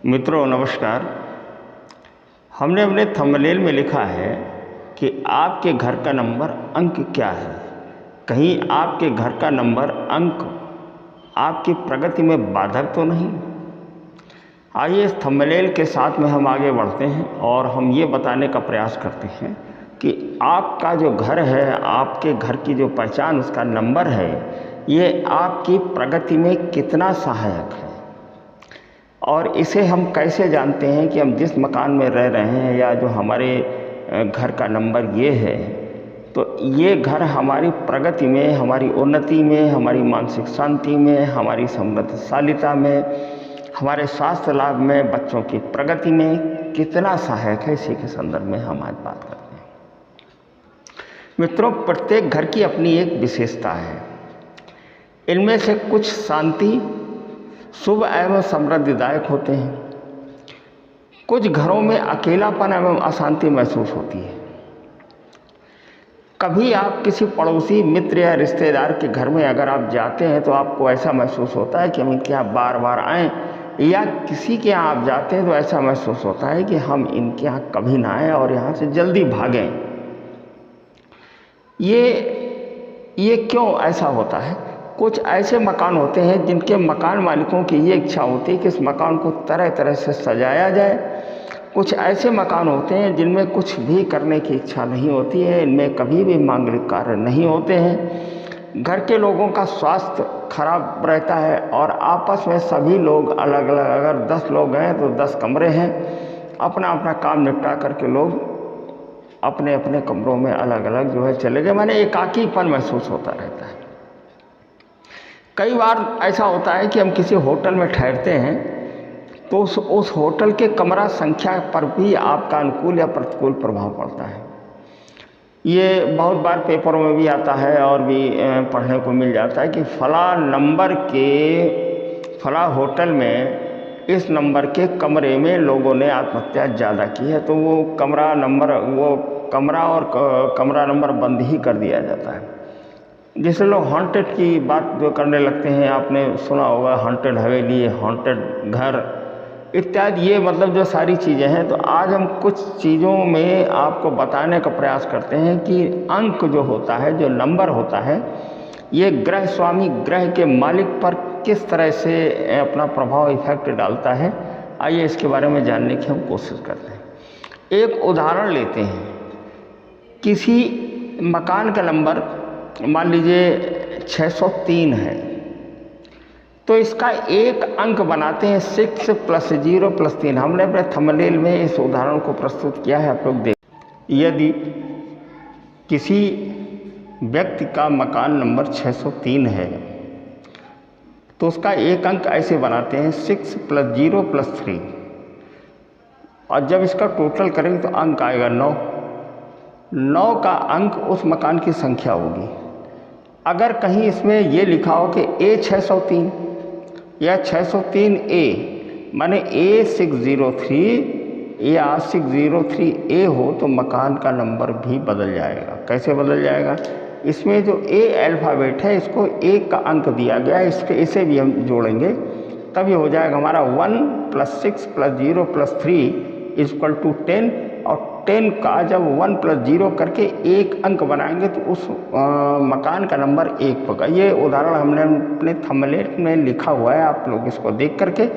मित्रों नमस्कार। हमने अपने थंबनेल में लिखा है कि आपके घर का नंबर अंक क्या है। कहीं आपके घर का नंबर अंक आपकी प्रगति में बाधक तो नहीं। आइए इस थंबनेल के साथ में हम आगे बढ़ते हैं और हम ये बताने का प्रयास करते हैं कि आपका जो घर है, आपके घर की जो पहचान, उसका नंबर है, ये आपकी प्रगति में कितना सहायक है। और इसे हम कैसे जानते हैं कि हम जिस मकान में रह रहे हैं या जो हमारे घर का नंबर ये है, तो ये घर हमारी प्रगति में, हमारी उन्नति में, हमारी मानसिक शांति में, हमारी समृद्धशालीता में, हमारे स्वास्थ्य लाभ में, बच्चों की प्रगति में कितना सहायक है, इसी के संदर्भ में हम आज बात करते हैं। मित्रों, प्रत्येक घर की अपनी एक विशेषता है। इनमें से कुछ शांति, शुभ एवं समृद्धिदायक होते हैं। कुछ घरों में अकेलापन एवं अशांति महसूस होती है। कभी आप किसी पड़ोसी, मित्र या रिश्तेदार के घर में अगर आप जाते हैं तो आपको ऐसा महसूस होता है कि हम इनके यहाँ बार बार आएँ, या किसी के यहाँ आप जाते हैं तो ऐसा महसूस होता है कि हम इनके यहाँ कभी ना आएँ और यहाँ से जल्दी भागें। ये क्यों ऐसा होता है? कुछ ऐसे मकान होते हैं जिनके मकान मालिकों की ये इच्छा होती है कि इस मकान को तरह तरह से सजाया जाए। कुछ ऐसे मकान होते हैं जिनमें कुछ भी करने की इच्छा नहीं होती है, इनमें कभी भी मांगलिक कार्य नहीं होते हैं। घर के लोगों का स्वास्थ्य खराब रहता है और आपस में सभी लोग अलग अलग, अगर 10 लोग हैं तो 10 कमरे हैं, अपना अपना काम निपटा करके लोग अपने अपने कमरों में अलग अलग जो है चले गए। माने एकाकीपन महसूस होता रहता है। कई बार ऐसा होता है कि हम किसी होटल में ठहरते हैं तो उस होटल के कमरा संख्या पर भी आपका अनुकूल या प्रतिकूल प्रभाव पड़ता है। ये बहुत बार पेपरों में भी आता है और भी पढ़ने को मिल जाता है कि फला नंबर के फला होटल में इस नंबर के कमरे में लोगों ने आत्महत्या ज़्यादा की है, तो वो कमरा नंबर बंद ही कर दिया जाता है। जिससे लोग हॉन्टेड की बात जो करने लगते हैं, आपने सुना होगा हॉन्टेड हवेली, हॉन्टेड घर इत्यादि, ये मतलब जो सारी चीज़ें हैं। तो आज हम कुछ चीज़ों में आपको बताने का प्रयास करते हैं कि अंक जो होता है, जो नंबर होता है, ये ग्रह स्वामी, ग्रह के मालिक पर किस तरह से अपना प्रभाव, इफेक्ट डालता है। आइए इसके बारे में जानने की हम कोशिश करते हैं। एक उदाहरण लेते हैं। किसी मकान का नंबर मान लीजिए 603 है, तो इसका एक अंक बनाते हैं 6 + 0 + 3। हमने अपने थंबनेल में इस उदाहरण को प्रस्तुत किया है, आप लोग देख। यदि किसी व्यक्ति का मकान नंबर 603 है तो उसका एक अंक ऐसे बनाते हैं 6 + 0 + 3, और जब इसका टोटल करेंगे तो अंक आएगा 9। 9 का अंक उस मकान की संख्या होगी। अगर कहीं इसमें ये लिखा हो कि A603 या 603A, माने A603 या 603A हो, तो मकान का नंबर भी बदल जाएगा। कैसे बदल जाएगा? इसमें जो A अल्फ़ाबेट है, इसको 1 का अंक दिया गया है, इसे भी हम जोड़ेंगे, तभी हो जाएगा हमारा 1 + 6 + 0 + 3 = 10। और 10 का जब 1 + 0 करके एक अंक बनाएंगे तो उस मकान का नंबर 1 होगा। ये उदाहरण हमने अपने थंबनेल में लिखा हुआ है, आप लोग इसको देख करके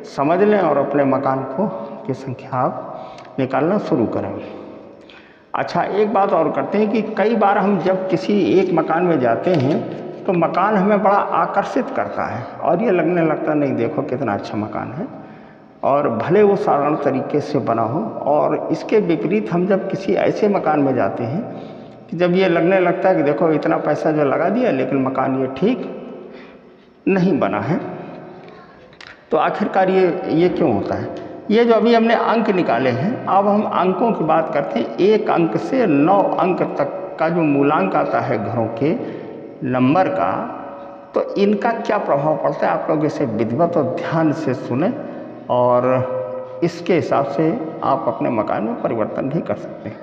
समझ लें और अपने मकान की संख्या आप निकालना शुरू करें। अच्छा, एक बात और करते हैं कि कई बार हम जब किसी एक मकान में जाते हैं तो मकान हमें बड़ा आकर्षित करता है और ये लगने लगता नहीं, देखो कितना अच्छा मकान है, और भले वो साधारण तरीके से बना हो। और इसके विपरीत हम जब किसी ऐसे मकान में जाते हैं कि जब ये लगने लगता है कि देखो इतना पैसा जो लगा दिया लेकिन मकान ये ठीक नहीं बना है, तो आखिरकार ये क्यों होता है? ये जो अभी हमने अंक निकाले हैं, अब हम अंकों की बात करते हैं। 1 अंक से 9 अंक तक का जो मूलांक आता है घरों के नंबर का, तो इनका क्या प्रभाव पड़ता है, आप लोग इसे विधिवत और ध्यान से सुने और इसके हिसाब से आप अपने मकान में परिवर्तन भी कर सकते हैं।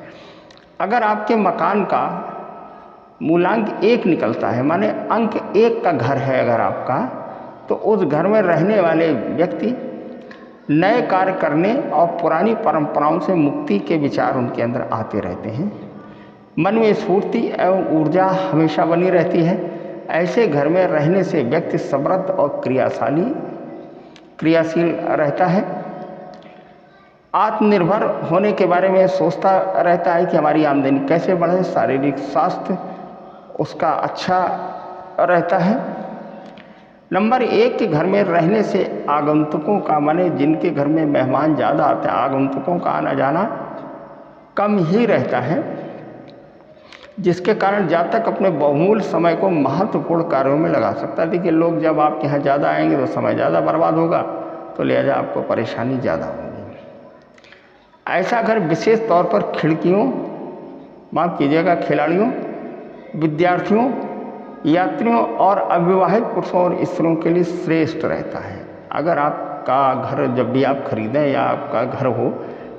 अगर आपके मकान का मूलांक 1 निकलता है, माने अंक 1 का घर है अगर आपका, तो उस घर में रहने वाले व्यक्ति नए कार्य करने और पुरानी परंपराओं से मुक्ति के विचार उनके अंदर आते रहते हैं। मन में स्फूर्ति एवं ऊर्जा हमेशा बनी रहती है। ऐसे घर में रहने से व्यक्ति समृद्ध और क्रियाशील रहता है। आत्मनिर्भर होने के बारे में सोचता रहता है कि हमारी आमदनी कैसे बढ़े, शारीरिक स्वास्थ्य उसका अच्छा रहता है। नंबर 1 के घर में रहने से आगंतुकों का, माने जिनके घर में मेहमान ज़्यादा आते हैं, आगंतुकों का आना जाना कम ही रहता है, जिसके कारण जातक अपने बहुमूल्य समय को महत्वपूर्ण कार्यों में लगा सकता है। देखिए, लोग जब आपके यहाँ ज़्यादा आएंगे तो समय ज़्यादा बर्बाद होगा, तो लिहाजा आपको परेशानी ज़्यादा होगी। ऐसा घर विशेष तौर पर खिड़कियों, माफ़ कीजिएगा, खिलाड़ियों, विद्यार्थियों, यात्रियों और अविवाहित पुरुषों और स्त्रियों के लिए श्रेष्ठ रहता है। अगर आपका घर जब भी आप खरीदें या आपका घर हो,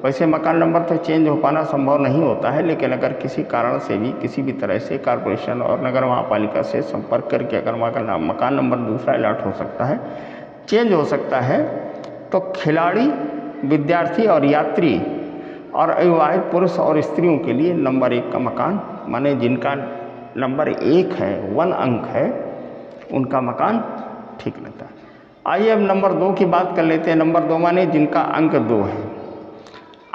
वैसे मकान नंबर तो चेंज हो पाना संभव नहीं होता है, लेकिन अगर किसी कारण से भी, किसी भी तरह से कॉरपोरेशन और नगर महापालिका से संपर्क करके अगर मकान नंबर दूसरा अलॉट हो सकता है, चेंज हो सकता है, तो खिलाड़ी, विद्यार्थी और यात्री और अविवाहित पुरुष और स्त्रियों के लिए नंबर 1 का मकान, माने जिनका नंबर 1 है, 1 अंक है, उनका मकान ठीक रहता है। आइए अब नंबर 2 की बात कर लेते हैं। नंबर 2 माने जिनका अंक 2 है।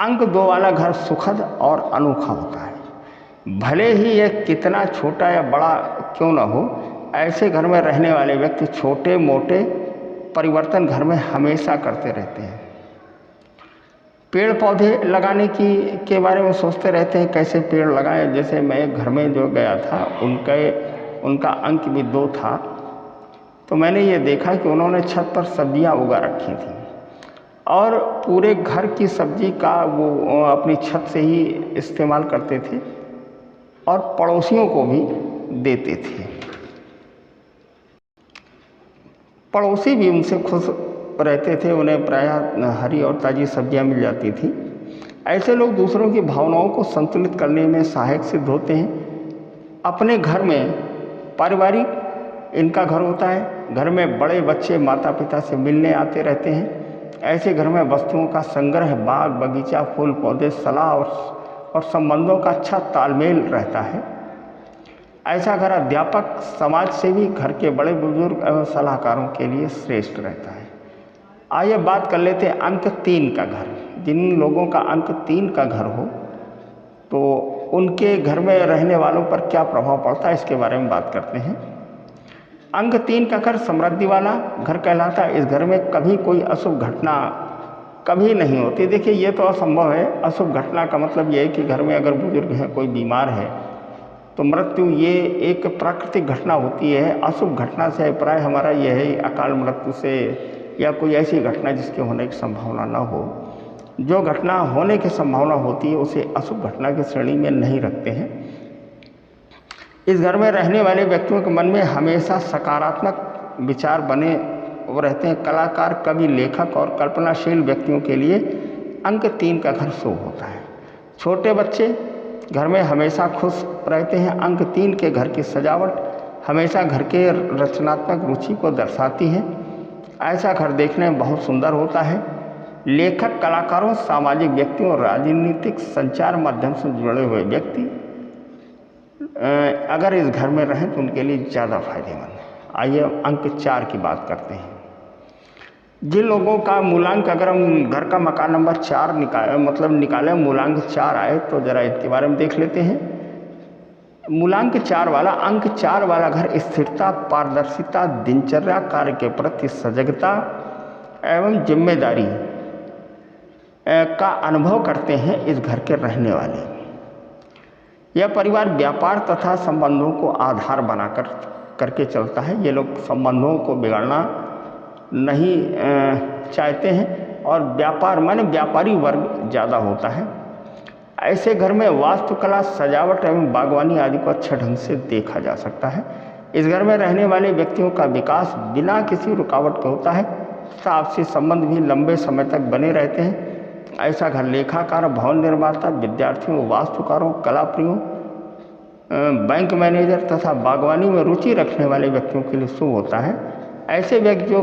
अंक 2 वाला घर सुखद और अनोखा होता है। भले ही यह कितना छोटा या बड़ा क्यों न हो, ऐसे घर में रहने वाले व्यक्ति छोटे मोटे परिवर्तन घर में हमेशा करते रहते हैं। पेड़ पौधे लगाने के बारे में सोचते रहते हैं, कैसे पेड़ लगाएं। जैसे मैं एक घर में जो गया था, उनका अंक भी 2 था, तो मैंने ये देखा कि उन्होंने छत पर सब्जियां उगा रखी थी और पूरे घर की सब्जी का वो अपनी छत से ही इस्तेमाल करते थे और पड़ोसियों को भी देते थे। पड़ोसी भी उनसे खुश रहते थे, उन्हें प्रायः हरी और ताज़ी सब्जियां मिल जाती थी। ऐसे लोग दूसरों की भावनाओं को संतुलित करने में सहायक सिद्ध होते हैं। अपने घर में पारिवारिक इनका घर होता है। घर में बड़े बच्चे माता पिता से मिलने आते रहते हैं। ऐसे घर में वस्तुओं का संग्रह, बाग बगीचा, फूल पौधे, सलाह और संबंधों का अच्छा तालमेल रहता है। ऐसा घर अध्यापक, समाज सेवी, घर के बड़े बुजुर्ग एवं सलाहकारों के लिए श्रेष्ठ रहता है। आइए बात कर लेते हैं अंक 3 का घर। जिन लोगों का अंक 3 का घर हो, तो उनके घर में रहने वालों पर क्या प्रभाव पड़ता है, इसके बारे में बात करते हैं। अंक 3 का घर समृद्धि वाला घर कहलाता है। इस घर में कभी कोई अशुभ घटना कभी नहीं होती। देखिए, ये तो असंभव है। अशुभ घटना का मतलब ये है कि घर में अगर बुजुर्ग है, कोई बीमार है, तो मृत्यु ये एक प्राकृतिक घटना होती है। अशुभ घटना से अभिप्राय हमारा यह है अकाल मृत्यु से या कोई ऐसी घटना जिसके होने की संभावना न हो। जो घटना होने की संभावना होती है उसे अशुभ घटना की श्रेणी में नहीं रखते हैं। इस घर में रहने वाले व्यक्तियों के मन में हमेशा सकारात्मक विचार बने रहते हैं। कलाकार, कवि, लेखक और कल्पनाशील व्यक्तियों के लिए अंक 3 का घर शुभ होता है। छोटे बच्चे घर में हमेशा खुश रहते हैं। अंक 3 के घर की सजावट हमेशा घर के रचनात्मक रुचि को दर्शाती है। ऐसा घर देखने में बहुत सुंदर होता है। लेखक, कलाकारों, सामाजिक व्यक्तियों और राजनीतिक संचार माध्यम से जुड़े हुए व्यक्ति अगर इस घर में रहें तो उनके लिए ज़्यादा फायदेमंद है। आइए अंक 4 की बात करते हैं। जिन लोगों का मूलांक, अगर हम घर का मकान नंबर 4 निकालें, मूलांक 4 आए, तो ज़रा इसके बारे में देख लेते हैं। मूलांक 4 वाला, अंक 4 वाला घर स्थिरता, पारदर्शिता, दिनचर्या, कार्य के प्रति सजगता एवं जिम्मेदारी का अनुभव करते हैं। इस घर के रहने वाले यह परिवार व्यापार तथा संबंधों को आधार बनाकर करके चलता है। ये लोग संबंधों को बिगाड़ना नहीं चाहते हैं और व्यापार माने व्यापारी वर्ग ज़्यादा होता है। ऐसे घर में वास्तुकला, सजावट एवं बागवानी आदि को अच्छे ढंग से देखा जा सकता है। इस घर में रहने वाले व्यक्तियों का विकास बिना किसी रुकावट के होता है तथा आपसी संबंध भी लंबे समय तक बने रहते हैं। ऐसा घर लेखाकार, भवन निर्माता, विद्यार्थियों, वास्तुकारों, कलाप्रियों, बैंक मैनेजर तथा बागवानी में रुचि रखने वाले व्यक्तियों के लिए शुभ होता है। ऐसे व्यक्ति जो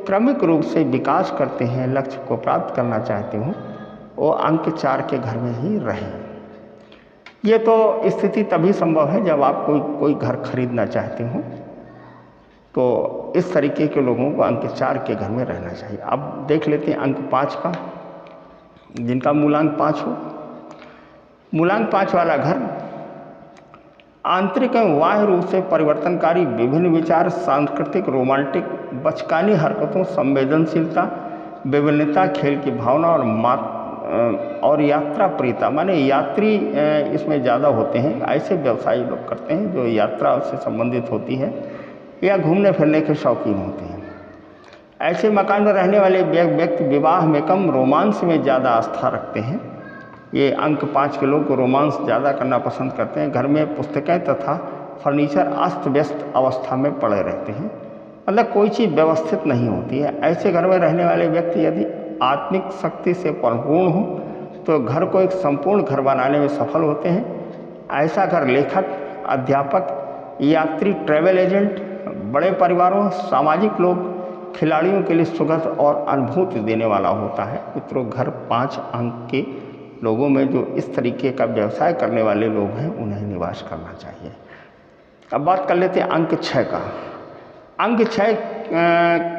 क्रमिक रूप से विकास करते हैं, लक्ष्य को प्राप्त करना चाहते हो, वो अंक 4 के घर में ही रहें। ये तो स्थिति तभी संभव है जब आप कोई घर खरीदना चाहते हो, तो इस तरीके के लोगों को अंक 4 के घर में रहना चाहिए। अब देख लेते हैं अंक 5 का, जिनका मूलांक 5 हो। मूलांक 5 वाला घर आंतरिक एवं बाह्य रूप से परिवर्तनकारी, विभिन्न विचार, सांस्कृतिक, रोमांटिक, बचकानी हरकतों, संवेदनशीलता, विभिन्नता, खेल की भावना और यात्रा प्रियता, माने यात्री इसमें ज़्यादा होते हैं। ऐसे व्यवसायी लोग करते हैं जो यात्रा से संबंधित होती है या घूमने फिरने के शौकीन होते हैं। ऐसे मकान में रहने वाले व्यक्ति विवाह में कम, रोमांस में ज़्यादा आस्था रखते हैं। ये अंक 5 के लोग रोमांस ज़्यादा करना पसंद करते हैं। घर में पुस्तकें तथा फर्नीचर अस्त व्यस्त अवस्था में पड़े रहते हैं, मतलब कोई चीज़ व्यवस्थित नहीं होती है। ऐसे घर में रहने वाले व्यक्ति यदि आत्मिक शक्ति से परिपूर्ण हो तो घर को एक संपूर्ण घर बनाने में सफल होते हैं। ऐसा घर लेखक, अध्यापक, यात्री, ट्रैवल एजेंट, बड़े परिवारों, सामाजिक लोग, खिलाड़ियों के लिए सुखद और अनुभूति देने वाला होता है। मित्रों, घर 5 अंक के लोगों में जो इस तरीके का व्यवसाय करने वाले लोग हैं उन्हें निवास करना चाहिए। अब बात कर लेते हैं अंक 6 का। अंक 6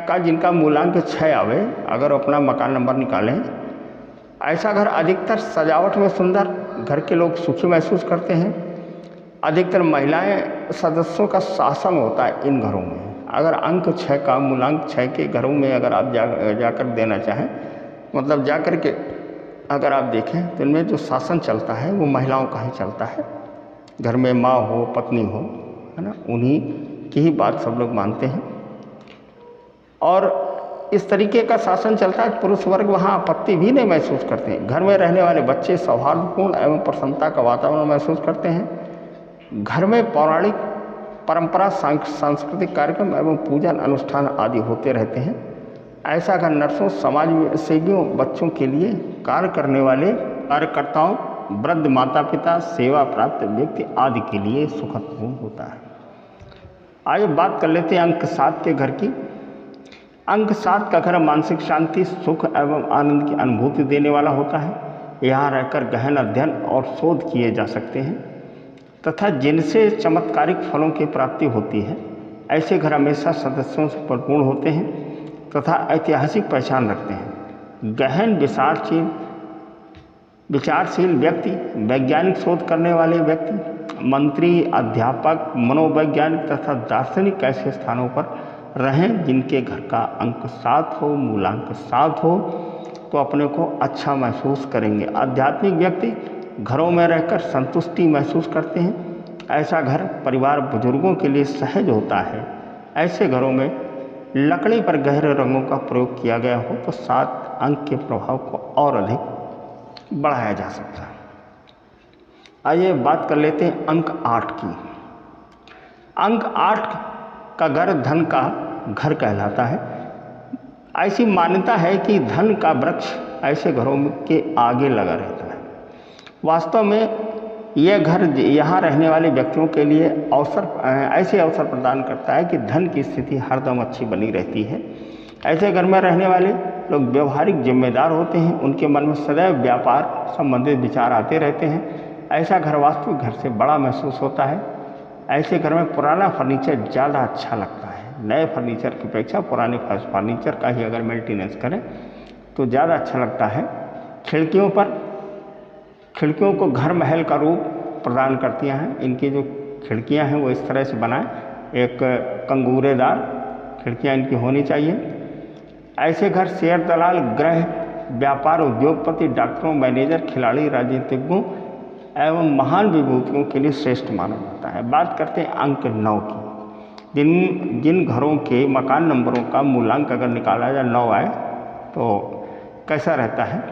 का जिनका मूलांक 6 आवे, अगर अपना मकान नंबर निकालें, ऐसा घर अधिकतर सजावट में सुंदर, घर के लोग सुखी महसूस करते हैं। अधिकतर महिलाएं सदस्यों का शासन होता है इन घरों में। अगर अंक 6 का मूलांक 6 के घरों में अगर आप जाकर देना चाहें, मतलब जाकर के अगर आप देखें तो इनमें जो शासन चलता है वो महिलाओं का ही चलता है। घर में माँ हो, पत्नी हो, है ना, उन्हीं की ही बात सब लोग मानते हैं। और इस तरीके का शासन चलता है, पुरुष वर्ग वहाँ आपत्ति भी नहीं महसूस करते हैं। घर में रहने वाले बच्चे सौहार्दपूर्ण एवं प्रसन्नता का वातावरण महसूस करते हैं। घर में पौराणिक परंपरा, सांस्कृतिक कार्यक्रम एवं पूजन अनुष्ठान आदि होते रहते हैं। ऐसा घर नर्सों, समाज सेवियों, बच्चों के लिए कार्य करने वाले कार्यकर्ताओं, वृद्ध माता पिता, सेवा प्राप्त व्यक्ति आदि के लिए सुखदपूर्ण होता है। आइए बात कर लेते हैं अंक 7 के घर की। अंक 7 का घर मानसिक शांति, सुख एवं आनंद की अनुभूति देने वाला होता है। यहाँ रहकर गहन अध्ययन और शोध किए जा सकते हैं तथा जिनसे चमत्कारिक फलों की प्राप्ति होती है। ऐसे घर हमेशा सदस्यों से परिपूर्ण होते हैं तथा ऐतिहासिक पहचान रखते हैं। गहन विचारशील व्यक्ति, वैज्ञानिक शोध करने वाले व्यक्ति, मंत्री, अध्यापक, मनोवैज्ञानिक तथा दार्शनिक ऐसे स्थानों पर रहें जिनके घर का अंक 7 हो, मूलांक 7 हो, तो अपने को अच्छा महसूस करेंगे। आध्यात्मिक व्यक्ति घरों में रहकर संतुष्टि महसूस करते हैं। ऐसा घर परिवार बुजुर्गों के लिए सहज होता है। ऐसे घरों में लकड़ी पर गहरे रंगों का प्रयोग किया गया हो तो 7 अंक के प्रभाव को और अधिक बढ़ाया जा सकता है। आइए बात कर लेते हैं अंक 8 की। अंक 8 का घर धन का घर कहलाता है। ऐसी मान्यता है कि धन का वृक्ष ऐसे घरों के आगे लगा रहता है। वास्तव में यह घर यहाँ रहने वाले व्यक्तियों के लिए ऐसे अवसर प्रदान करता है कि धन की स्थिति हरदम अच्छी बनी रहती है। ऐसे घर में रहने वाले लोग व्यवहारिक जिम्मेदार होते हैं। उनके मन में सदैव व्यापार संबंधित विचार आते रहते हैं। ऐसा घर वास्तविक घर से बड़ा महसूस होता है। ऐसे घर में पुराना फर्नीचर ज़्यादा अच्छा लगता है। नए फर्नीचर की अपेक्षा पुराने फर्नीचर का ही अगर मेंटेनेंस करें तो ज़्यादा अच्छा लगता है। खिड़कियों को घर महल का रूप प्रदान करती हैं। इनकी जो खिड़कियां हैं वो इस तरह से बनाएं, एक कंगूरेदार खिड़कियां इनकी होनी चाहिए। ऐसे घर शेयर दलाल, गृह व्यापार, उद्योगपति, डॉक्टरों, मैनेजर, खिलाड़ी, राजनीतिज्ञों एवं महान विभूतियों के लिए श्रेष्ठ माना जाता है। बात करते हैं अंक 9 की। जिन घरों के मकान नंबरों का मूलांक अगर निकाला जाए 9 आए तो कैसा रहता है।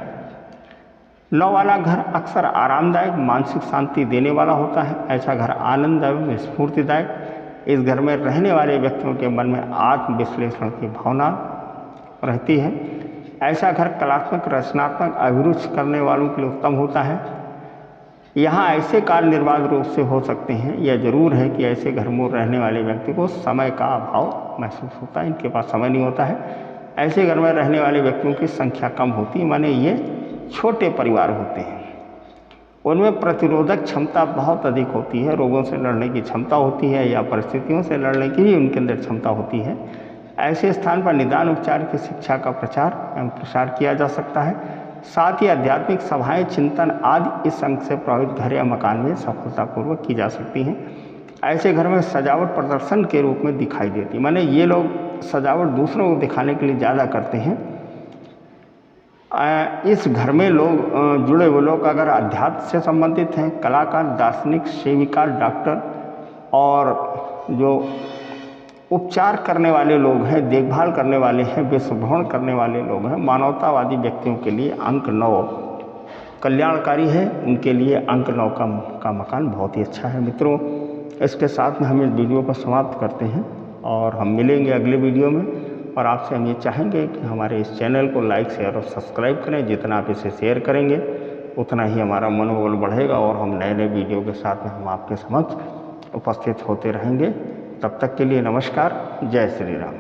9 वाला घर अक्सर आरामदायक, मानसिक शांति देने वाला होता है। ऐसा घर आनंद एवं स्फूर्तिदायक। इस घर में रहने वाले व्यक्तियों के मन में आत्मविश्लेषण की भावना रहती है। ऐसा घर कलात्मक, रचनात्मक, अभिरुचि करने वालों के लिए उत्तम होता है। यहाँ ऐसे कार्य निर्बाध रूप से हो सकते हैं। यह जरूर है कि ऐसे घर में रहने वाले व्यक्ति को समय का अभाव महसूस होता है। इनके पास समय नहीं होता है। ऐसे घर में रहने वाले व्यक्तियों की संख्या कम होती, माने ये छोटे परिवार होते हैं। उनमें प्रतिरोधक क्षमता बहुत अधिक होती है, रोगों से लड़ने की क्षमता होती है या परिस्थितियों से लड़ने की भी उनके अंदर क्षमता होती है। ऐसे स्थान पर निदान उपचार की शिक्षा का प्रचार एवं प्रसार किया जा सकता है। साथ ही आध्यात्मिक सभाएं, चिंतन आदि इस अंग से प्रभावित घर या मकान में सफलतापूर्वक की जा सकती हैं। ऐसे घर में सजावट प्रदर्शन के रूप में दिखाई देती है, माने ये लोग सजावट दूसरों को दिखाने के लिए ज़्यादा करते हैं। इस घर में लोग जुड़े हुए लोग अगर अध्यात्म से संबंधित हैं, कलाकार, दार्शनिक, सेविका, डॉक्टर और जो उपचार करने वाले लोग हैं, देखभाल करने वाले हैं, विश्व भ्रमण करने वाले लोग हैं, मानवतावादी व्यक्तियों के लिए अंक 9 कल्याणकारी है, उनके लिए अंक 9 का मकान बहुत ही अच्छा है। मित्रों, इसके साथ में हम इस वीडियो को समाप्त करते हैं और हम मिलेंगे अगले वीडियो में। और आपसे हम ये चाहेंगे कि हमारे इस चैनल को लाइक, शेयर और सब्सक्राइब करें। जितना आप इसे शेयर करेंगे उतना ही हमारा मनोबल बढ़ेगा और हम नए नए वीडियो के साथ में हम आपके समक्ष उपस्थित होते रहेंगे। तब तक के लिए नमस्कार। जय श्री राम।